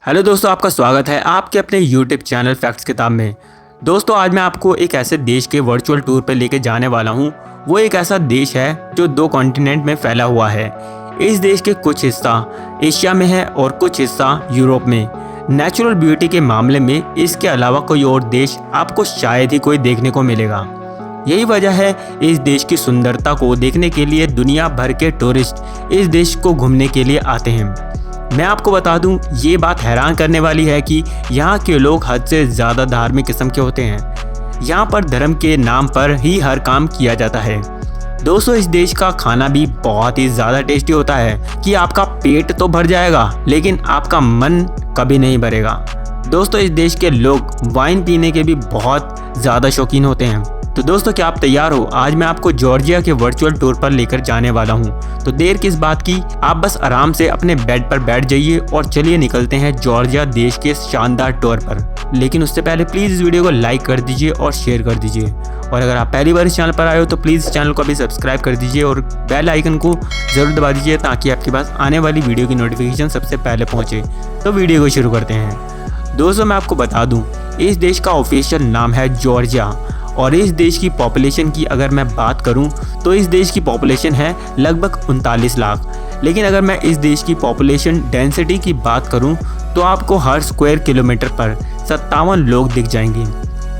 Hello दोस्तों, आपका स्वागत है आपके अपने यूट्यूब चैनल फैक्ट्स किताब में। दोस्तों, आज मैं आपको एक ऐसे देश के वर्चुअल टूर पर लेके जाने वाला हूँ। वो एक ऐसा देश है जो 2 कॉन्टिनेंट में फैला हुआ है। इस देश के कुछ हिस्सा एशिया में है और कुछ हिस्सा यूरोप में। नेचुरल ब्यूटी के मामले में इसके अलावा कोई और देश आपको शायद ही कोई देखने को मिलेगा। यही वजह है इस देश की सुंदरता को देखने के लिए दुनिया भर के टूरिस्ट इस देश को घूमने के लिए आते हैं। मैं आपको बता दूं, ये बात हैरान करने वाली है कि यहाँ के लोग हद से ज़्यादा धार्मिक किस्म के होते हैं। यहाँ पर धर्म के नाम पर ही हर काम किया जाता है। दोस्तों, इस देश का खाना भी बहुत ही ज़्यादा टेस्टी होता है कि आपका पेट तो भर जाएगा लेकिन आपका मन कभी नहीं भरेगा। दोस्तों, इस देश के लोग वाइन पीने के भी बहुत ज़्यादा शौकीन होते हैं। तो दोस्तों, क्या आप तैयार हो? आज मैं आपको जॉर्जिया के वर्चुअल टूर पर लेकर जाने वाला हूं। तो देर किस बात की, आप बस आराम से अपने बेड पर बैठ जाइए और चलिए निकलते हैं जॉर्जिया देश के शानदार टूर पर। लेकिन उससे पहले प्लीज़ इस वीडियो को लाइक कर दीजिए और शेयर कर दीजिए। और अगर आप पहली बार इस चैनल पर आए हो तो प्लीज़ इस चैनल को अभी सब्सक्राइब कर दीजिए और बेल आइकन को ज़रूर दबा दीजिए ताकि आपके पास आने वाली वीडियो की नोटिफिकेशन सबसे पहले पहुँचे। तो वीडियो को शुरू करते हैं। दोस्तों, मैं आपको बता दूँ, इस देश का ऑफिशियल नाम है जॉर्जिया। और इस देश की पॉपुलेशन की अगर मैं बात करूं तो इस देश की पॉपुलेशन है लगभग 39 लाख। लेकिन अगर मैं इस देश की पॉपुलेशन डेंसिटी की बात करूं तो आपको हर स्क्वायर किलोमीटर पर 57 लोग दिख जाएंगे।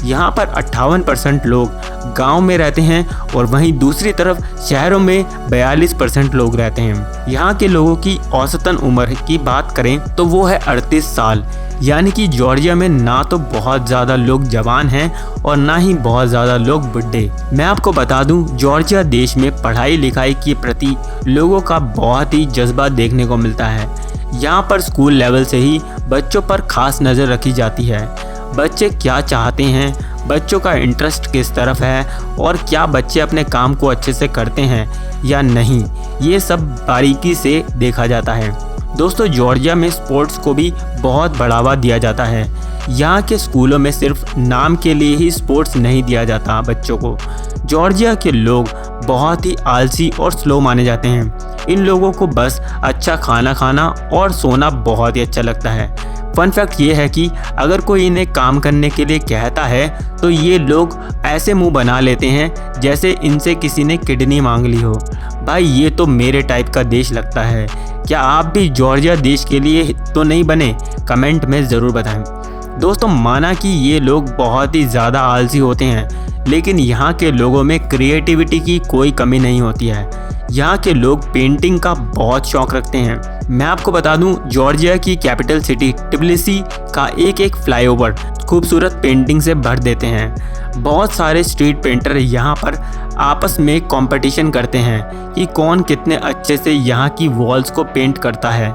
यहाँ पर 58% लोग गांव में रहते हैं और वहीं दूसरी तरफ शहरों में 42% लोग रहते हैं। यहाँ के लोगों की औसतन उम्र की बात करें तो वो है 38 साल। यानी कि जॉर्जिया में ना तो बहुत ज़्यादा लोग जवान हैं और ना ही बहुत ज़्यादा लोग बुढ़े। मैं आपको बता दूं, जॉर्जिया देश में पढ़ाई लिखाई के प्रति लोगों का बहुत ही जज्बा देखने को मिलता है। यहाँ पर स्कूल लेवल से ही बच्चों पर खास नज़र रखी जाती है। बच्चे क्या चाहते हैं, बच्चों का इंटरेस्ट किस तरफ है और क्या बच्चे अपने काम को अच्छे से करते हैं या नहीं, ये सब बारीकी से देखा जाता है। दोस्तों, जॉर्जिया में स्पोर्ट्स को भी बहुत बढ़ावा दिया जाता है। यहाँ के स्कूलों में सिर्फ नाम के लिए ही स्पोर्ट्स नहीं दिया जाता बच्चों को। जॉर्जिया के लोग बहुत ही आलसी और स्लो माने जाते हैं। इन लोगों को बस अच्छा खाना खाना और सोना बहुत ही अच्छा लगता है। फन फैक्ट ये है कि अगर कोई इन्हें काम करने के लिए कहता है तो ये लोग ऐसे मुंह बना लेते हैं जैसे इनसे किसी ने किडनी मांग ली हो। भाई, ये तो मेरे टाइप का देश लगता है। क्या आप भी जॉर्जिया देश के लिए तो नहीं बने? कमेंट में ज़रूर बताएं। दोस्तों, माना कि ये लोग बहुत ही ज़्यादा आलसी होते हैं लेकिन यहाँ के लोगों में क्रिएटिविटी की कोई कमी नहीं होती है। यहाँ के लोग पेंटिंग का बहुत शौक रखते हैं। मैं आपको बता दूं, जॉर्जिया की कैपिटल सिटी ट्बिलिसी का एक फ्लाईओवर खूबसूरत पेंटिंग से भर देते हैं। बहुत सारे स्ट्रीट पेंटर यहाँ पर आपस में कंपटीशन करते हैं कि कौन कितने अच्छे से यहाँ की वॉल्स को पेंट करता है।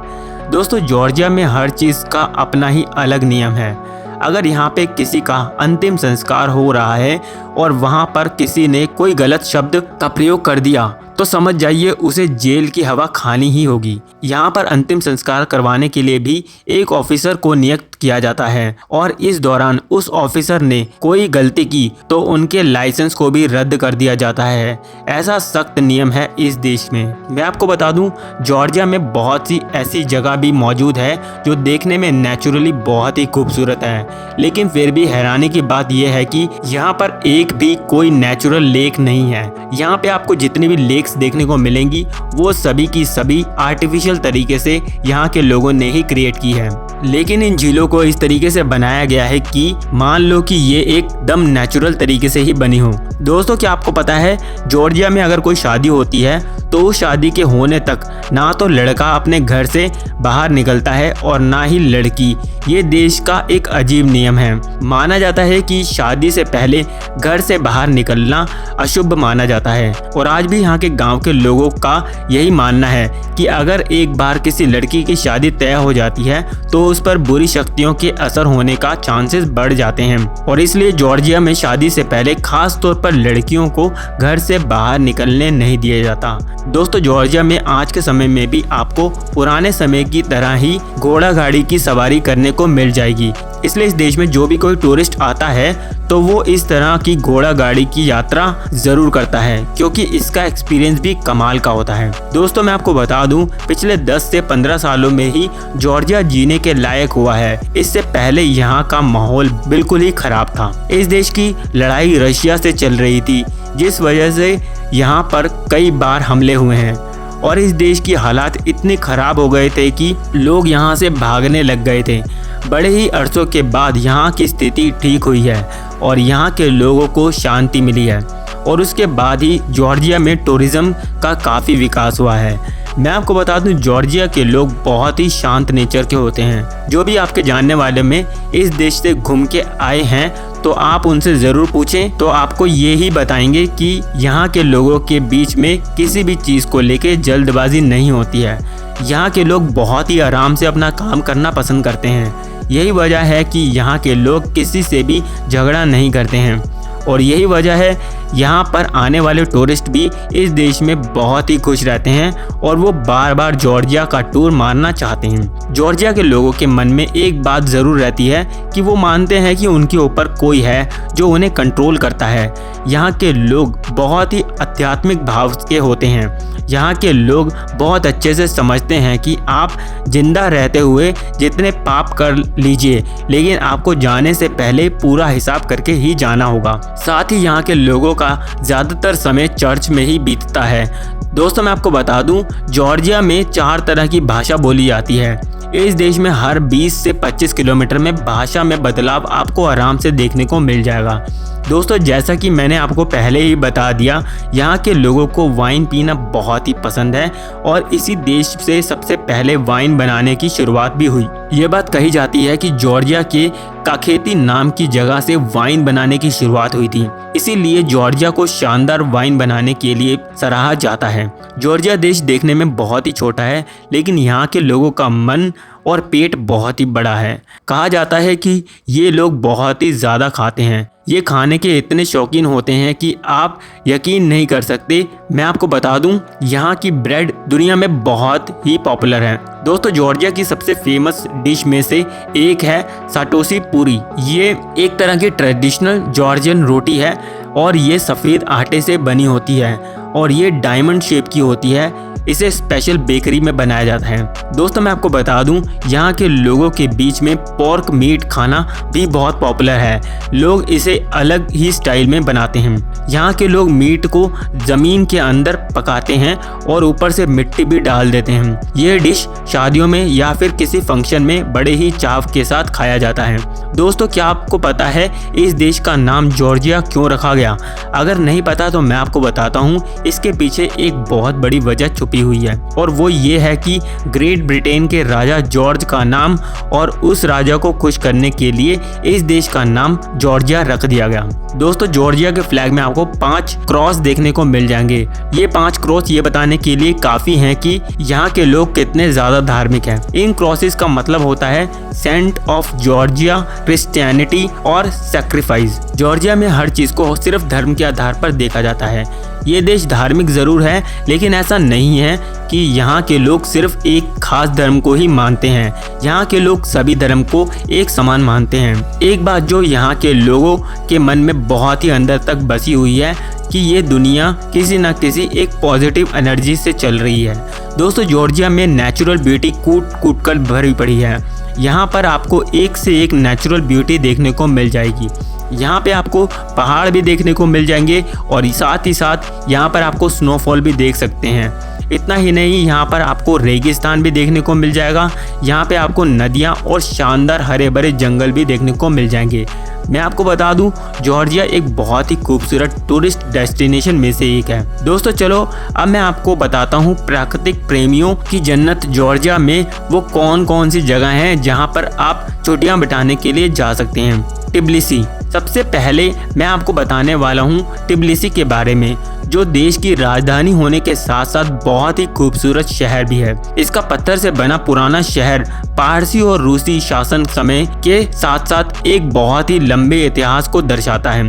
दोस्तों, जॉर्जिया में हर चीज़ का अपना ही अलग नियम है। अगर यहाँ पे किसी का अंतिम संस्कार हो रहा है और वहाँ पर किसी ने कोई गलत शब्द का प्रयोग कर दिया तो समझ जाइए उसे जेल की हवा खानी ही होगी। यहाँ पर अंतिम संस्कार करवाने के लिए भी एक ऑफिसर को नियुक्त किया जाता है और इस दौरान उस ऑफिसर ने कोई गलती की तो उनके लाइसेंस को भी रद्द कर दिया जाता है। ऐसा सख्त नियम है इस देश में। मैं आपको बता दूं, जॉर्जिया में बहुत सी ऐसी जगह भी मौजूद है जो देखने में नेचुरली बहुत ही खूबसूरत है। लेकिन फिर भी हैरानी की बात यह है कि यहाँ पर एक भी कोई नेचुरल लेक नहीं है। यहाँ पे आपको जितनी भी लेक्स देखने को मिलेंगी वो सभी की सभी आर्टिफिशियल तरीके से यहाँ के लोगों ने ही क्रिएट की है। लेकिन इन झीलों को इस तरीके से बनाया गया है कि मान लो कि ये एकदम नेचुरल तरीके से ही बनी हो। दोस्तों, क्या आपको पता है, जॉर्जिया में अगर कोई शादी होती है तो उस शादी के होने तक ना तो लड़का अपने घर से बाहर निकलता है और ना ही लड़की। ये देश का एक अजीब नियम है। माना जाता है कि शादी से पहले घर से बाहर निकलना अशुभ माना जाता है और आज भी यहाँ के गांव के लोगों का यही मानना है कि अगर एक बार किसी लड़की की शादी तय हो जाती है तो उस पर बुरी शक्तियों के असर होने का चांसेस बढ़ जाते हैं। और इसलिए जॉर्जिया में शादी से पहले खास तौर पर लड़कियों को घर से बाहर निकलने नहीं दिया जाता। दोस्तों, जॉर्जिया में आज के समय में भी आपको पुराने समय की तरह ही घोड़ा गाड़ी की सवारी करने को मिल जाएगी। इसलिए इस देश में जो भी कोई टूरिस्ट आता है तो वो इस तरह की घोड़ा गाड़ी की यात्रा जरूर करता है, क्योंकि इसका एक्सपीरियंस भी कमाल का होता है। दोस्तों मैं आपको बता दूं, पिछले 10 से 15 सालों में ही जॉर्जिया जीने के लायक हुआ है। इससे पहले यहाँ का माहौल बिल्कुल ही खराब था। इस देश की लड़ाई रशिया से चल रही थी, जिस वजह से यहाँ पर कई बार हमले हुए हैं और इस देश की हालात इतने खराब हो गए थे कि लोग यहाँ से भागने लग गए थे। बड़े ही अरसों के बाद यहाँ की स्थिति ठीक हुई है और यहाँ के लोगों को शांति मिली है और उसके बाद ही जॉर्जिया में टूरिज्म का काफ़ी विकास हुआ है। मैं आपको बता दूं, जॉर्जिया के लोग बहुत ही शांत नेचर के होते हैं। जो भी आपके जानने वाले में इस देश से घूम के आए हैं तो आप उनसे ज़रूर पूछें, तो आपको ये ही बताएंगे कि यहाँ के लोगों के बीच में किसी भी चीज़ को लेके जल्दबाजी नहीं होती है। यहाँ के लोग बहुत ही आराम से अपना काम करना पसंद करते हैं। यही वजह है कि यहाँ के लोग किसी से भी झगड़ा नहीं करते हैं और यही वजह है यहाँ पर आने वाले टूरिस्ट भी इस देश में बहुत ही खुश रहते हैं और वो बार बार जॉर्जिया का टूर मारना चाहते हैं। जॉर्जिया के लोगों के मन में एक बात ज़रूर रहती है कि वो मानते हैं कि उनके ऊपर कोई है जो उन्हें कंट्रोल करता है। यहाँ के लोग बहुत ही आध्यात्मिक भाव के होते हैं। यहाँ के लोग बहुत अच्छे से समझते हैं कि आप जिंदा रहते हुए जितने पाप कर लीजिए, लेकिन आपको जाने से पहले पूरा हिसाब करके ही जाना होगा। साथ ही यहाँ के लोगों का ज़्यादातर समय चर्च में ही बीतता है। दोस्तों मैं आपको बता दूं, जॉर्जिया में 4 तरह की भाषा बोली जाती है। इस देश में हर 20 से 25 किलोमीटर में भाषा में बदलाव आपको आराम से देखने को मिल जाएगा। दोस्तों जैसा कि मैंने आपको पहले ही बता दिया, यहाँ के लोगों को वाइन पीना बहुत ही पसंद है और इसी देश से सबसे पहले वाइन बनाने की शुरुआत भी हुई। ये बात कही जाती है कि जॉर्जिया के काखेती नाम की जगह से वाइन बनाने की शुरुआत हुई थी, इसीलिए जॉर्जिया को शानदार वाइन बनाने के लिए सराहा जाता है। जॉर्जिया देश देखने में बहुत ही छोटा है, लेकिन यहाँ के लोगों का मन और पेट बहुत ही बड़ा है। कहा जाता है कि ये लोग बहुत ही ज़्यादा खाते हैं। ये खाने के इतने शौकीन होते हैं कि आप यकीन नहीं कर सकते। मैं आपको बता दूं, यहाँ की ब्रेड दुनिया में बहुत ही पॉपुलर है। दोस्तों जॉर्जिया की सबसे फेमस डिश में से एक है साटोसी पूरी। ये एक तरह की ट्रेडिशनल जॉर्जियन रोटी है और ये सफ़ेद आटे से बनी होती है और ये डायमंड शेप की होती है। इसे स्पेशल बेकरी में बनाया जाता है। दोस्तों मैं आपको बता दूं, यहाँ के लोगों के बीच में पोर्क मीट खाना भी बहुत पॉपुलर है। लोग इसे अलग ही स्टाइल में बनाते हैं। यहाँ के लोग मीट को ज़मीन के अंदर पकाते हैं और ऊपर से मिट्टी भी डाल देते हैं। यह डिश शादियों में या फिर किसी फंक्शन में बड़े ही चाव के साथ खाया जाता है। दोस्तों क्या आपको पता है इस देश का नाम जॉर्जिया क्यों रखा गया? अगर नहीं पता तो मैं आपको बताता हूँ। इसके पीछे एक बहुत बड़ी वजह छुपी हुई है और वो ये है कि ग्रेट ब्रिटेन के राजा जॉर्ज का नाम और उस राजा को खुश करने के लिए इस देश का नाम जॉर्जिया रख दिया गया। दोस्तों जॉर्जिया के फ्लैग में आपको 5 क्रॉस देखने को मिल जाएंगे। ये 5 क्रॉस ये बताने के लिए काफी हैं कि यहाँ के लोग कितने ज्यादा धार्मिक हैं। इन क्रॉसेस का मतलब होता है सेंट ऑफ जॉर्जिया, क्रिश्चियनिटी और सैक्रिफाइस। जॉर्जिया में हर चीज को सिर्फ धर्म के आधार पर देखा जाता है। ये देश धार्मिक जरूर है, लेकिन ऐसा नहीं है कि यहाँ के लोग सिर्फ एक खास धर्म को ही मानते हैं। यहाँ के लोग सभी धर्म को एक समान मानते हैं। एक बात जो यहाँ के लोगों के मन में बहुत ही अंदर तक बसी हुई है कि ये दुनिया किसी न किसी एक पॉजिटिव एनर्जी से चल रही है। दोस्तों जॉर्जिया में नेचुरल ब्यूटी कूट कूट कर भरी पड़ी है। यहाँ पर आपको एक से एक नेचुरल ब्यूटी देखने को मिल जाएगी। यहाँ पे आपको पहाड़ भी देखने को मिल जाएंगे और साथ ही साथ यहाँ पर आपको स्नोफॉल भी देख सकते हैं। इतना ही नहीं, यहाँ पर आपको रेगिस्तान भी देखने को मिल जाएगा। यहाँ पे आपको नदियाँ और शानदार हरे भरे जंगल भी देखने को मिल जाएंगे। मैं आपको बता दूं, जॉर्जिया एक बहुत ही खूबसूरत टूरिस्ट डेस्टिनेशन में से एक है। दोस्तों चलो अब मैं आपको बताता हूं प्राकृतिक प्रेमियों की जन्नत जॉर्जिया में वो कौन कौन सी जगह हैं जहां पर आप छुट्टियां बिताने के लिए जा सकते हैं। टिबिलिसी, सबसे पहले मैं आपको बताने वाला हूं टिबिलिसी के बारे में, जो देश की राजधानी होने के साथ साथ बहुत ही खूबसूरत शहर भी है। इसका पत्थर से बना पुराना शहर पारसी और रूसी शासन समय के साथ साथ एक बहुत ही लंबे इतिहास को दर्शाता है।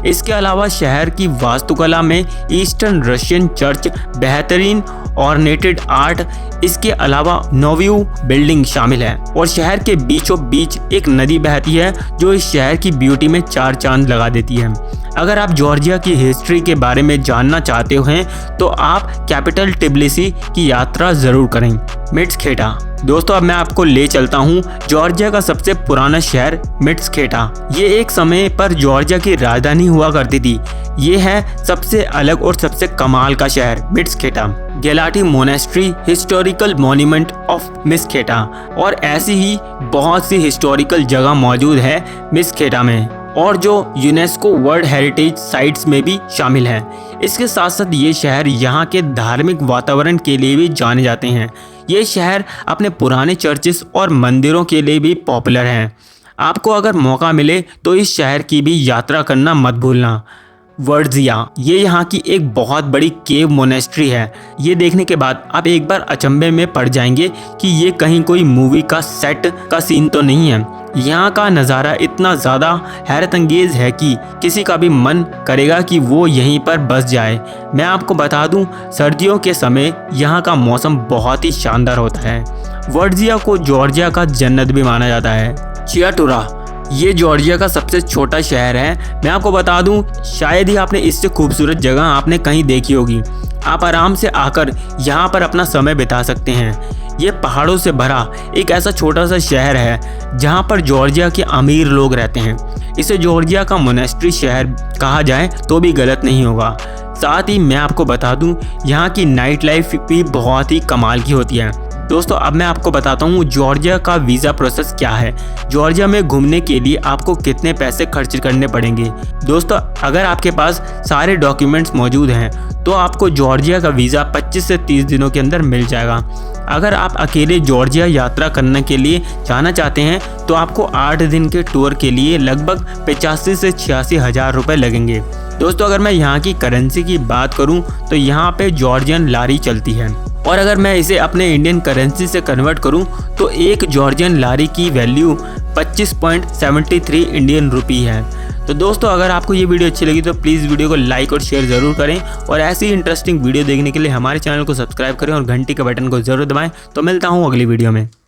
इसके अलावा शहर की वास्तुकला में ईस्टर्न रशियन चर्च, बेहतरीन ऑर्नेटेड आर्ट, इसके अलावा नोव्यू बिल्डिंग शामिल है और शहर के बीचों बीच एक नदी बहती है जो इस शहर की ब्यूटी में 4 चांद लगा देती है। अगर आप जॉर्जिया की हिस्ट्री के बारे में जानना चाहते हैं तो आप कैपिटल टिबिलिसी की यात्रा ज़रूर करें। मिट्सखेटा। दोस्तों अब मैं आपको ले चलता हूँ जॉर्जिया का सबसे पुराना शहर मिट्सखेटा। ये एक समय पर जॉर्जिया की राजधानी हुआ करती थी। ये है सबसे अलग और सबसे कमाल का शहर मिट्सखेटा। गेलाटी मोनेस्ट्री हिस्टोरिकल मॉन्यूमेंट ऑफ मिट्सखेटा और ऐसी ही बहुत सी हिस्टोरिकल जगह मौजूद है मिट्सखेटा में और जो यूनेस्को वर्ल्ड हेरिटेज साइट्स में भी शामिल है। इसके साथ साथ ये शहर यहाँ के धार्मिक वातावरण के लिए भी जाने जाते हैं। ये शहर अपने पुराने चर्चेस और मंदिरों के लिए भी पॉपुलर है। आपको अगर मौका मिले तो इस शहर की भी यात्रा करना मत भूलना। वर्जिया, ये यहाँ की एक बहुत बड़ी केव मोनेस्ट्री है। ये देखने के बाद आप एक बार अचंभे में पड़ जाएंगे कि ये कहीं कोई मूवी का सेट का सीन तो नहीं है। यहाँ का नज़ारा इतना ज़्यादा हैरत अंगेज है कि किसी का भी मन करेगा कि वो यहीं पर बस जाए। मैं आपको बता दूं, सर्दियों के समय यहाँ का मौसम बहुत ही शानदार होता है। वर्जिया को जॉर्जिया का जन्नत भी माना जाता है। चियाटुरा, ये जॉर्जिया का सबसे छोटा शहर है। मैं आपको बता दूं, शायद ही आपने इससे खूबसूरत जगह आपने कहीं देखी होगी। आप आराम से आकर यहाँ पर अपना समय बिता सकते हैं। ये पहाड़ों से भरा एक ऐसा छोटा सा शहर है जहाँ पर जॉर्जिया के अमीर लोग रहते हैं। इसे जॉर्जिया का मोनेस्ट्री शहर कहा जाए तो भी गलत नहीं होगा। साथ ही मैं आपको बता दूं, यहाँ की नाइट लाइफ भी बहुत ही कमाल की होती है। दोस्तों अब मैं आपको बताता हूँ जॉर्जिया का वीज़ा प्रोसेस क्या है। जॉर्जिया में घूमने के लिए आपको कितने पैसे खर्च करने पड़ेंगे। दोस्तों अगर आपके पास सारे डॉक्यूमेंट्स मौजूद हैं तो आपको जॉर्जिया का वीज़ा 25 से 30 दिनों के अंदर मिल जाएगा। अगर आप अकेले जॉर्जिया यात्रा करने के लिए जाना चाहते हैं तो आपको 8 दिन के टूर के लिए लगभग 85 से 86 हज़ार रुपये लगेंगे। दोस्तों अगर मैं यहाँ की करेंसी की बात करूँ तो यहाँ पे जॉर्जियन लारी चलती है और अगर मैं इसे अपने इंडियन करेंसी से कन्वर्ट करूं तो एक जॉर्जियन लारी की वैल्यू 25.73 इंडियन रुपी है। तो दोस्तों अगर आपको ये वीडियो अच्छी लगी तो प्लीज़ वीडियो को लाइक और शेयर ज़रूर करें और ऐसी इंटरेस्टिंग वीडियो देखने के लिए हमारे चैनल को सब्सक्राइब करें और घंटी के बटन को ज़रूर दबाएं। तो मिलता हूँ अगली वीडियो में।